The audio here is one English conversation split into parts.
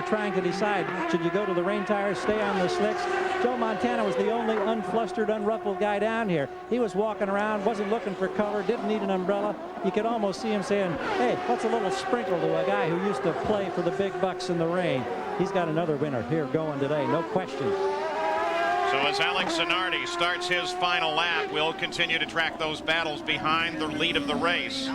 trying to decide, should you go to the rain tires, stay on the slicks? Joe Montana was the only unflustered, unruffled guy down here. He was walking around, wasn't looking for cover, didn't need an umbrella. You could almost see him saying, hey, what's a little sprinkle to a guy who used to play for the big bucks in the rain? He's got another winner here going today, no question. So as Alex Zanardi starts his final lap, we'll continue to track those battles behind the lead of the race.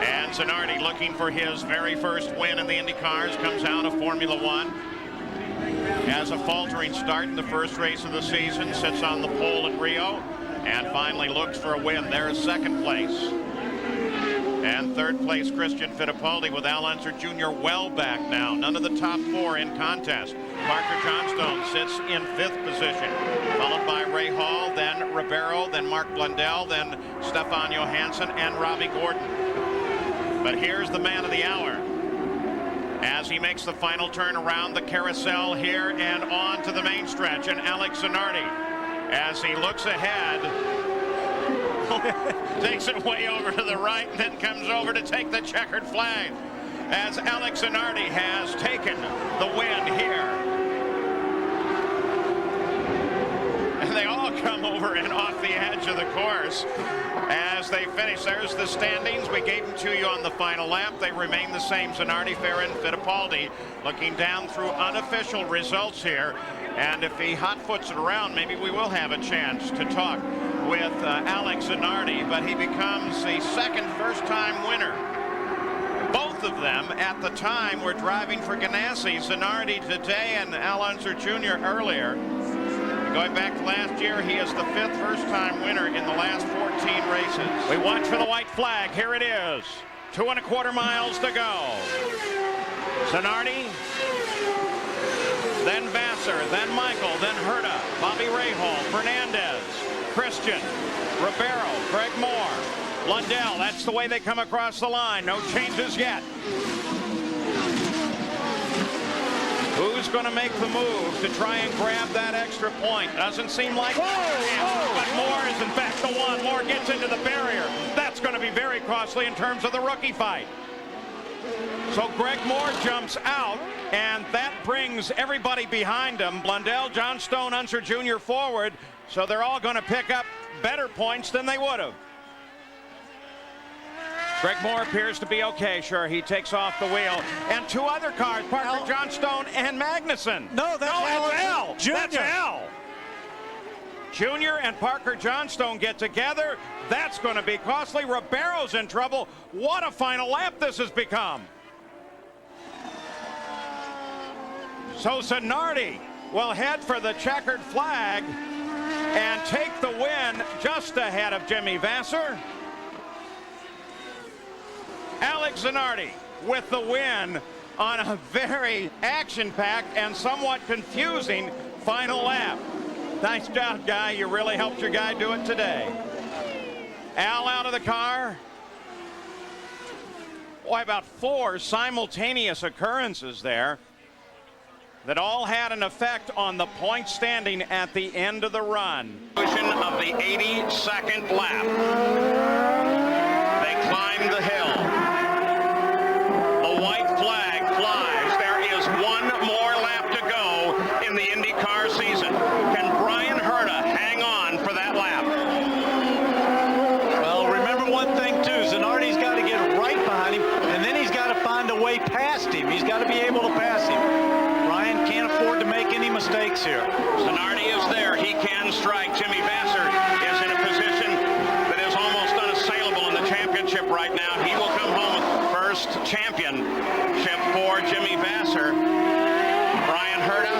And Zanardi, looking for his very first win in the IndyCars, comes out of Formula One. Has a faltering start in the first race of the season, sits on the pole at Rio, and finally looks for a win. There's second place. And third place, Christian Fittipaldi, with Al Unser Jr. well back now. None of the top four in contest. Parker Johnstone sits in fifth position, followed by Ray Hall, then Ribeiro, then Mark Blundell, then Stefan Johansson and Robbie Gordon. But here's the man of the hour as he makes the final turn around the carousel here and on to the main stretch. And Alex Zanardi, as he looks ahead, takes it way over to the right and then comes over to take the checkered flag, as Alex Zanardi has taken the win here. And they all come over and off the edge of the course as they finish. There's the standings. We gave them to you on the final lap. They remain the same. Zanardi, Farron, Fittipaldi. Looking down through unofficial results here. And if he hot-foots it around, maybe we will have a chance to talk with Alex Zanardi, but he becomes the second first-time winner. Both of them at the time were driving for Ganassi. Zanardi today and Al Unser Jr. earlier. Going back to last year, he is the fifth first-time winner in the last 14 races. We watch for the white flag. Here it is. 2.25 miles to go. Zanardi, then Vassar, then Michael, then Herta, Bobby Rahal, Fernandez, Christian, Ribeiro, Greg Moore, Blundell. That's the way they come across the line. No changes yet. Who's going to make the move to try and grab that extra point? Doesn't seem like but Moore is in fact the one. Moore gets into the barrier. That's going to be very costly in terms of the rookie fight. So Greg Moore jumps out, and that brings everybody behind him. Blundell, Johnstone, Unser Jr. forward. So they're all going to pick up better points than they would have. Greg Moore appears to be okay. Sure, he takes off the wheel. And two other cars, Parker Johnstone and Magnuson. No, that's Al. Jr. That's Al. Junior and Parker Johnstone get together. That's going to be costly. Ribeiro's in trouble. What a final lap this has become. So Zanardi will head for the checkered flag and take the win just ahead of Jimmy Vassar. Alex Zanardi with the win on a very action-packed and somewhat confusing final lap. Nice job, guy. You really helped your guy do it today. Al out of the car. Boy, about 4 simultaneous occurrences there that all had an effect on the point standing at the end of the run. Of the 82nd lap. They climb the hill. The white flag flies. There is one more lap to go in the IndyCar season. Can Brian Herta hang on for that lap? Well, remember one thing, too. Zanardi's got to get right behind him, and then he's got to find a way past him. He's got to be able to pass him. Brian can't afford to make any mistakes here. Zanardi is there. He can strike. Jimmy Vassar is in a position that is almost unassailable in the championship right now. He will come home with first championship for Jimmy Vassar. Brian Herta,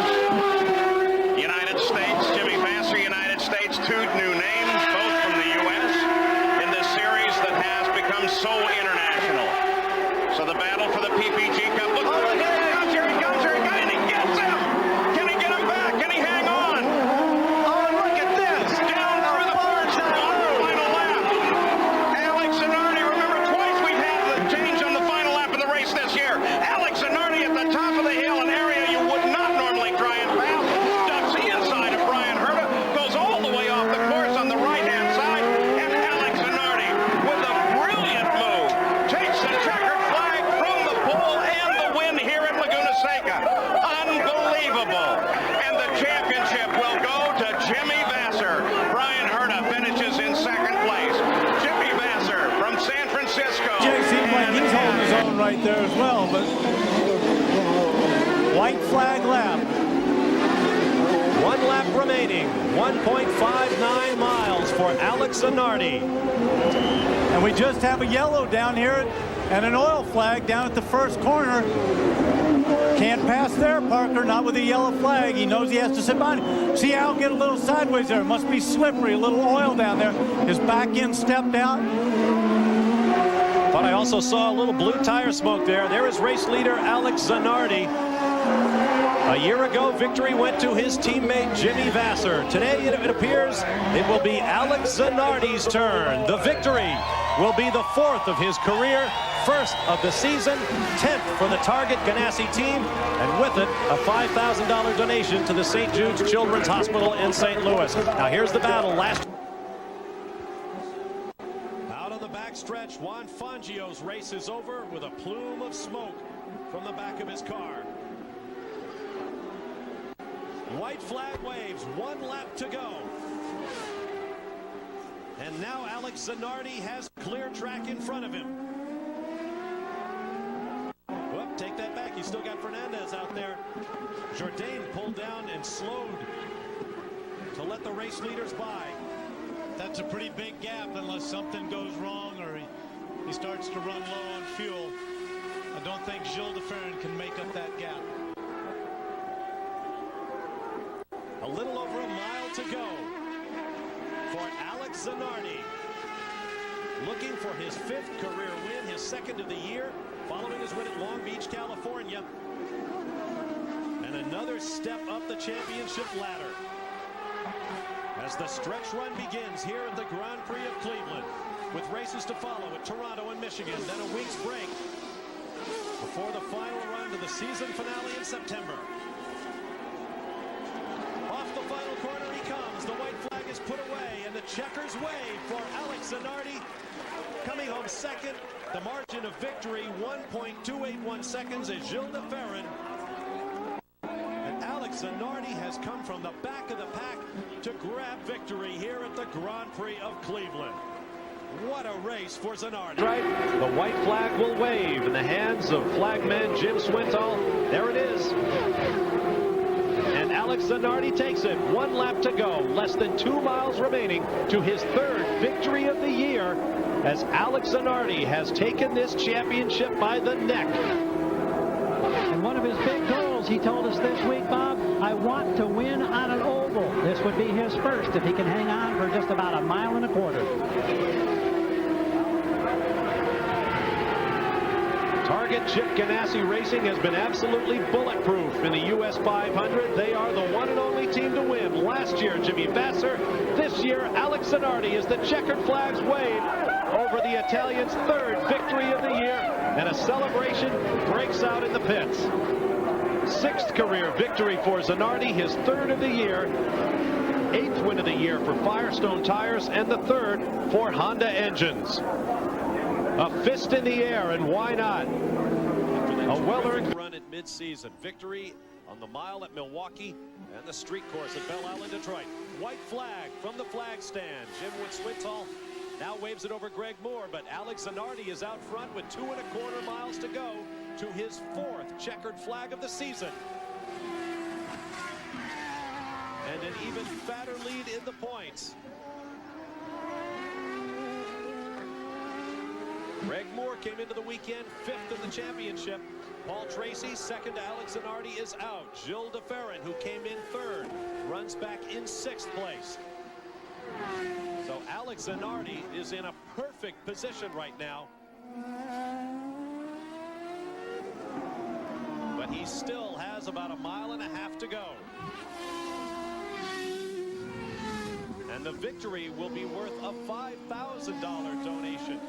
United States. Jimmy Vassar, United States. 2 new names, both from the U.S. in this series that has become so international. So the battle for the PPG Cup. Look, here he comes, here he gets him. Can he get him back? Can he hang on? Oh, there as well, but white flag lap. 1 lap remaining, 1.59 miles for Alex Zanardi. And we just have a yellow down here and an oil flag down at the first corner. Can't pass there, Parker, not with a yellow flag. He knows he has to sit behind. See Al get a little sideways there. Must be slippery, a little oil down there. His back end stepped out. But I also saw a little blue tire smoke there. There is race leader Alex Zanardi. A year ago, victory went to his teammate Jimmy Vasser. Today, it appears it will be Alex Zanardi's turn. The victory will be the 4th of his career, 1st of the season, 10th for the Target Ganassi team, and with it, a $5,000 donation to the St. Jude's Children's Hospital in St. Louis. Now, here's the battle. Out on the backstretch, Juan Fangio's race is over with a plume of smoke from the back of his car. White flag waves, 1 lap to go. And now Alex Zanardi has clear track in front of him. Whoop, take that back. You still got Fernandez out there. Jourdain pulled down and slowed to let the race leaders by. That's a pretty big gap unless something goes wrong or he starts to run low on fuel. I don't think Gilles de Ferran can make up that gap. A little over a mile to go for Alex Zanardi. Looking for his 5th career win, his 2nd of the year, following his win at Long Beach, California. And another step up the championship ladder. As the stretch run begins here at the Grand Prix of Cleveland, with races to follow at Toronto and Michigan, then a week's break before the final run to the season finale in September. The final corner he comes. The white flag is put away, and the checkers wave for Alex Zanardi, coming home 2nd. The margin of victory 1.281 seconds as Gilles de Ferran. And Alex Zanardi has come from the back of the pack to grab victory here at the Grand Prix of Cleveland. What a race for Zanardi. Right, the white flag will wave in the hands of flagman Jim Swintal. There it is. And Alex Zanardi takes it. 1 lap to go. Less than 2 miles remaining to his 3rd victory of the year as Alex Zanardi has taken this championship by the neck. And one of his big goals, he told us this week, Bob, I want to win on an oval. This would be his first if he can hang on for just about 1.25 miles. Target Chip Ganassi Racing has been absolutely bulletproof in the US 500. They are the one and only team to win. Last year, Jimmy Vasser. This year, Alex Zanardi, as the checkered flags wave over the Italian's 3rd victory of the year. And a celebration breaks out in the pits. 6th career victory for Zanardi, his 3rd of the year. 8th win of the year for Firestone Tires, and the 3rd for Honda Engines. A fist in the air, and why not? A well-earned run at mid-season. Victory on the mile at Milwaukee and the street course at Belle Isle in Detroit. White flag from the flag stand. Jim Swintal now waves it over Greg Moore, but Alex Zanardi is out front with 2.25 miles to go to his 4th checkered flag of the season. And an even fatter lead in the points. Greg Moore came into the weekend 5th in the championship. Paul Tracy, 2nd to Alex Zanardi, is out. Gilles de Ferran, who came in 3rd, runs back in 6th place. So Alex Zanardi is in a perfect position right now. But he still has about 1.5 miles to go. And the victory will be worth a $5,000 donation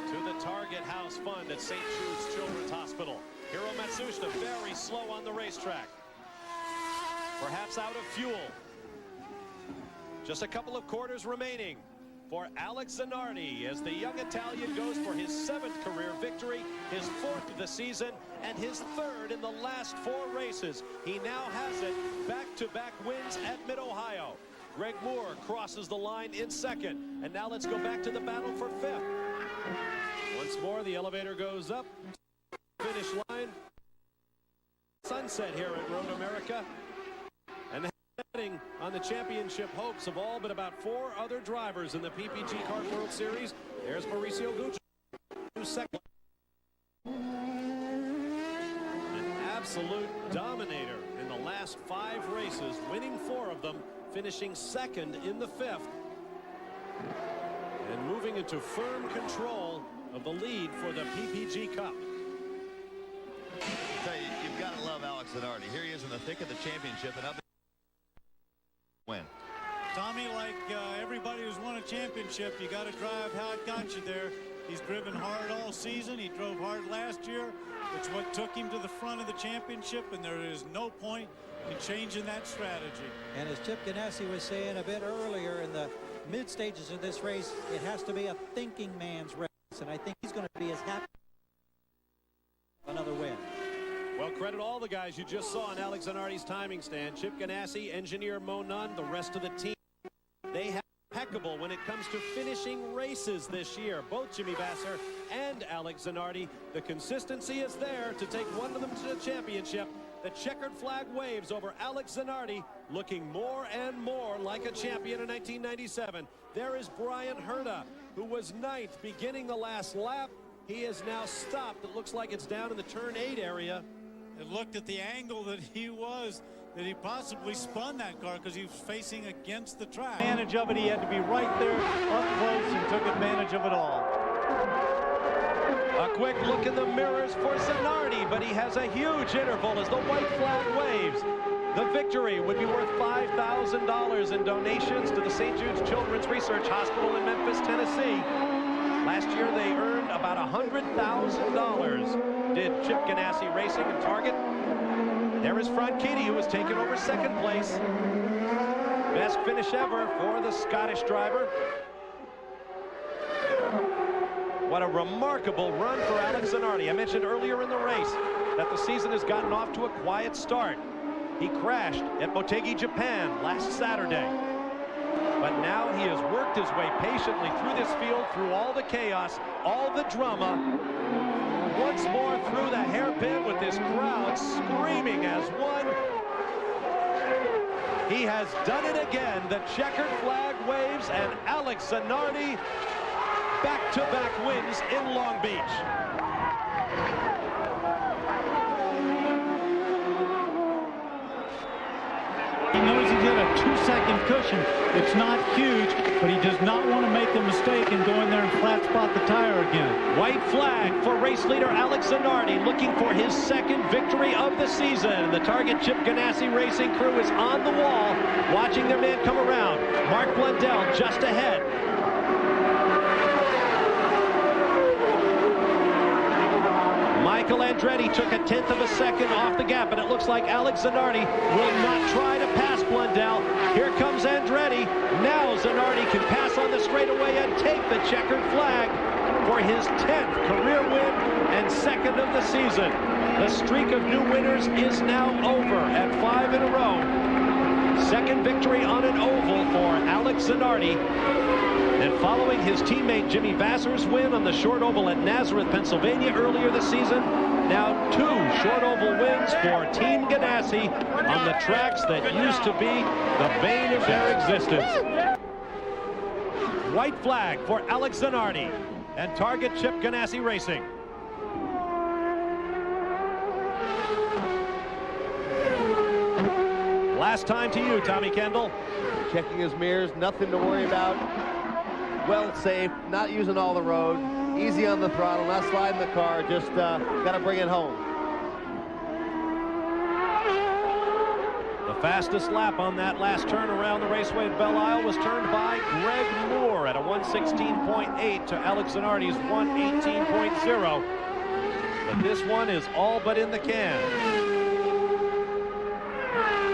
to the Target House Fund at St. Jude's Children's Hospital. Hiro Matsushita very slow on the racetrack. Perhaps out of fuel. Just a couple of quarters remaining for Alex Zanardi as the young Italian goes for his 7th career victory, his 4th of the season, and his 3rd in the last 4 races. He now has it. Back-to-back wins at Mid-Ohio. Greg Moore crosses the line in 2nd. And now let's go back to the battle for 5th. Once more, the elevator goes up. finish line. Sunset here at Road America. And heading on the championship hopes of all but about 4 other drivers in the PPG Kart World Series. There's Mauricio Gucci, who's second. An absolute dominator in the last 5 races, winning 4 of them, finishing second in the 5th. And moving into firm control of the lead for the PPG Cup. I tell you, you've got to love Alex Zanardi. Here he is in the thick of the championship and up win. Tommy, like everybody who's won a championship, you got to drive how it got you there. He's driven hard all season. He drove hard last year. It's what took him to the front of the championship, and there is no point in changing that strategy. And as Chip Ganassi was saying a bit earlier, in the mid stages of this race, it has to be a thinking man's race, and I think he's going to be as happy another win. Well, credit all the guys you just saw on Alex Zanardi's timing stand. Chip Ganassi, engineer Mo Nunn, the rest of the team. They have impeccable when it comes to finishing races this year. Both Jimmy Vasser and Alex Zanardi. The consistency is there to take one of them to the championship. The checkered flag waves over Alex Zanardi, looking more and more like a champion in 1997. There is Brian Herta, who was 9th beginning the last lap. He is now stopped. It looks like it's down in the turn 8 area. It looked at the angle that he possibly spun that car because he was facing against the track. Advantage of it, he had to be right there up close and took advantage of it all. A quick look in the mirrors for Zanardi, but he has a huge interval as the white flag waves. The victory would be worth $5,000 in donations to the St. Jude's Children's Research Hospital in Memphis, Tennessee. Last year they earned about $100,000. Did Chip Ganassi Racing and Target. There is Franchitti, who has taken over 2nd place. Best finish ever for the Scottish driver. What a remarkable run for Alex Zanardi. I mentioned earlier in the race that the season has gotten off to a quiet start. He crashed at Motegi, Japan last Saturday. But now he has worked his way patiently through this field, through all the chaos, all the drama. Once more through the hairpin with this crowd screaming as one. He has done it again. The checkered flag waves, and Alex Zanardi back-to-back wins in Long Beach. He knows he's got a 2-second cushion. It's not huge, but he does not want to make the mistake and go in there and flat spot the tire again. White flag for race leader Alex Zanardi, looking for his 2nd victory of the season. The Target Chip Ganassi Racing crew is on the wall, watching their man come around. Mark Blundell just ahead. Michael Andretti took a 1/10 of a second off the gap, and it looks like Alex Zanardi will not try to pass Blundell. Here comes Andretti. Now Zanardi can pass on the straightaway and take the checkered flag for his 10th career win and 2nd of the season. The streak of new winners is now over at 5 in a row. 2nd victory on an oval for Alex Zanardi. And following his teammate Jimmy Vasser's win on the short oval at Nazareth, Pennsylvania earlier this season, now 2 short oval wins for Team Ganassi on the tracks that used to be the bane of their existence. White flag for Alex Zanardi and Target Chip Ganassi Racing. Last time to you, Tommy Kendall. Checking his mirrors, nothing to worry about. Well safe, not using all the road, easy on the throttle, not sliding the car, just got to bring it home. The fastest lap on that last turn around the raceway at Belle Isle was turned by Greg Moore at a 1:16.8 to Alex Zanardi's 1:18.0. But this one is all but in the can.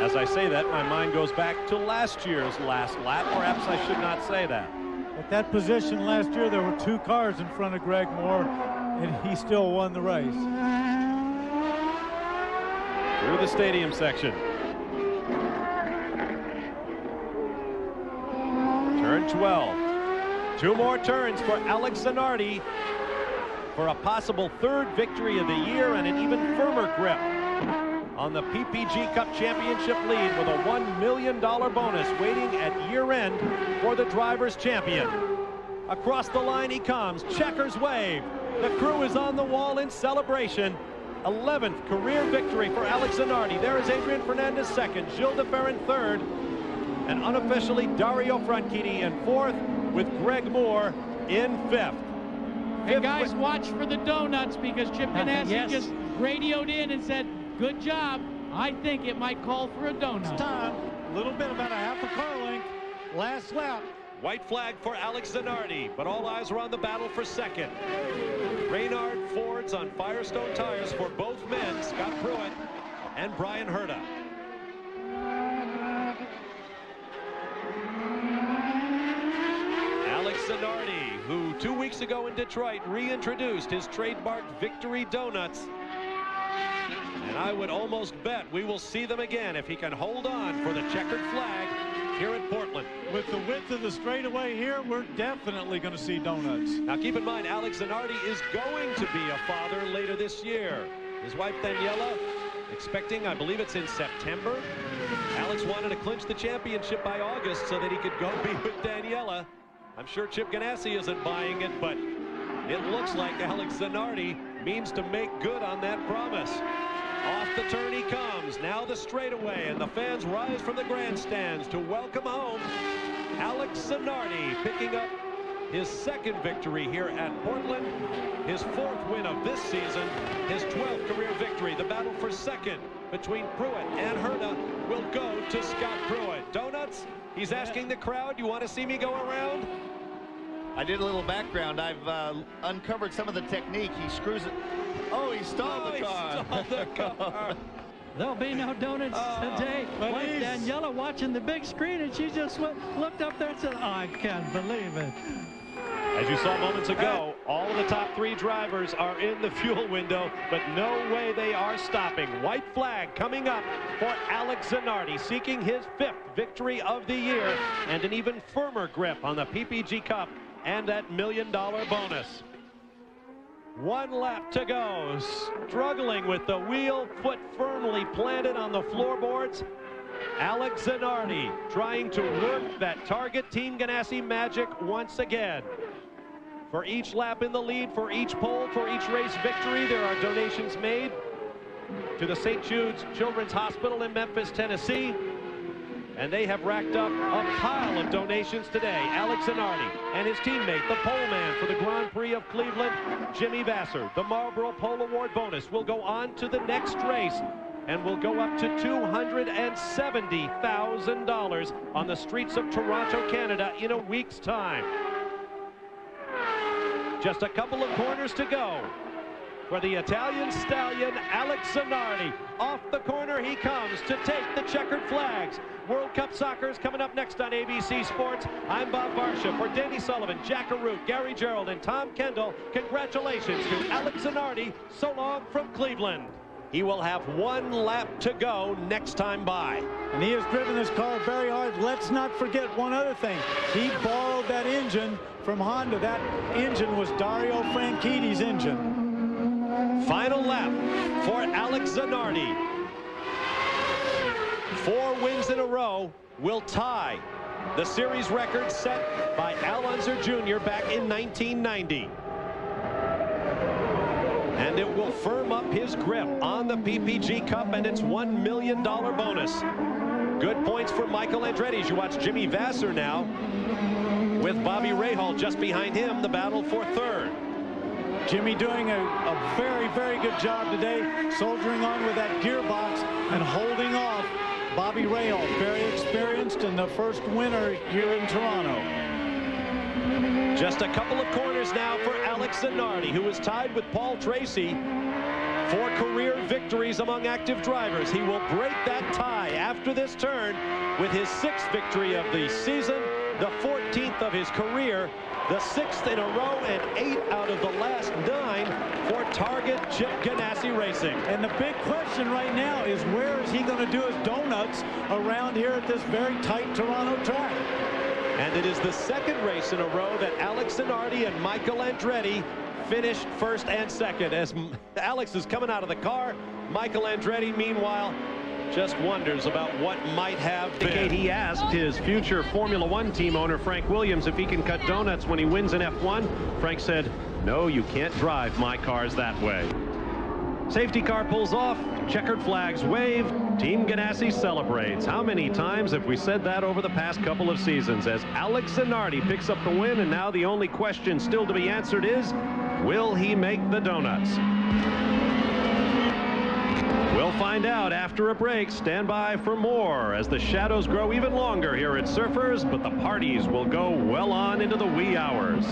As I say that, my mind goes back to last year's last lap. Perhaps I should not say that. At that position last year, there were 2 cars in front of Greg Moore, and he still won the race. Through the stadium section. Turn 12. 2 more turns for Alex Zanardi. for a possible third victory of the year and an even firmer grip on the PPG Cup Championship lead, with a $1 million bonus waiting at year end for the drivers' champion. Across the line he comes, checkers wave. The crew is on the wall in celebration. 11th career victory for Alex Zanardi. There is Adrian Fernandez second, Gilles de Ferran third, and unofficially Dario Franchitti in fourth, with Greg Moore in fifth. Hey guys, watch for the donuts, because Chip Ganassi Yes. just radioed in and said, good job. I think it might call for a donut. It's time. A little bit, about a half a car length. Last lap. White flag for Alex Zanardi, but all eyes are on the battle for second. Reynard Fords on Firestone tires for both men, Scott Pruitt and Brian Herta. Alex Zanardi, who 2 weeks ago in Detroit reintroduced his trademark Victory Donuts. And I would almost bet we will see them again if he can hold on for the checkered flag here at Portland. With the width of the straightaway here, we're definitely going to see donuts. Now keep in mind, Alex Zanardi is going to be a father later this year. His wife Daniela expecting, I believe it's in September. Alex wanted to clinch the championship by August so that he could go be with Daniela. I'm sure Chip Ganassi isn't buying it, but it looks like Alex Zanardi means to make good on that promise. Off the turn he comes, now the straightaway, and the fans rise from the grandstands to welcome home Alex Zanardi, picking up his second victory here at Portland, his fourth win of this season, his 12th career victory. The battle for second between Pruitt and Herta will go to Scott Pruitt. Donuts, he's asking the crowd, you want to see me go around? I did a little background. I've uncovered some of the technique. He screws it. Oh, he stalled the car. He stalled the car. There'll be no donuts today. Like Daniela watching the big screen, and she just looked up there and said, oh, I can't believe it. As you saw moments ago, all of the top three drivers are in the fuel window, but no way they are stopping. White flag coming up for Alex Zanardi, seeking his fifth victory of the year and an even firmer grip on the PPG Cup and that $1 million bonus. 1 lap to go, struggling with the wheel, foot firmly planted on the floorboards. Alex Zanardi trying to work that target Team Ganassi magic once again. For each lap in the lead, for each pole, for each race victory, there are donations made to the St. Jude's Children's Hospital in Memphis, Tennessee. And they have racked up a pile of donations today. Alex Zanardi and his teammate, the pole man for the Grand Prix of Cleveland, Jimmy Vasser. The Marlboro Pole Award bonus will go on to the next race and will go up to $270,000 on the streets of Toronto, Canada in a week's time. Just a couple of corners to go for the Italian stallion, Alex Zanardi. Off the corner he comes to take the checkered flags. World Cup Soccer is coming up next on ABC Sports. I'm Bob Varsha. For Danny Sullivan, Jack Arute, Gary Gerald, and Tom Kendall, congratulations to Alex Zanardi. So long from Cleveland. He will have 1 lap to go next time by. And he has driven this car very hard. Let's not forget one other thing. He borrowed that engine from Honda. That engine was Dario Franchitti's engine. Final lap for Alex Zanardi. 4 wins in a row will tie the series record set by Al Unser Jr. back in 1990. And it will firm up his grip on the PPG Cup and its $1 million bonus. Good points for Michael Andretti as you watch Jimmy Vasser now with Bobby Rahal just behind him, the battle for third. Jimmy doing a very, very good job today, soldiering on with that gearbox and holding off Bobby Rahal, very experienced and the first winner here in Toronto. Just a couple of corners now for Alex Zanardi, who is tied with Paul Tracy for career victories among active drivers. He will break that tie after this turn with his 6th victory of the season, the 14th of his career, the 6th in a row, and 8 out of the last 9 for Target Chip Ganassi Racing. And the big question right now is, where is he going to do his donuts around here at this very tight Toronto track? And it is the 2nd race in a row that Alex Zanardi and Michael Andretti finished first and second. As Alex is coming out of the car, Michael Andretti, meanwhile, just wonders about what might have been. He asked his future Formula One team owner, Frank Williams, if he can cut donuts when he wins in F1. Frank said, "No, you can't drive my cars that way." Safety car pulls off, checkered flags wave, Team Ganassi celebrates. How many times have we said that over the past couple of seasons? As Alex Zanardi picks up the win, and now the only question still to be answered is, will he make the donuts? We'll find out after a break. Stand by for more as the shadows grow even longer here at Surfers, but the parties will go well on into the wee hours.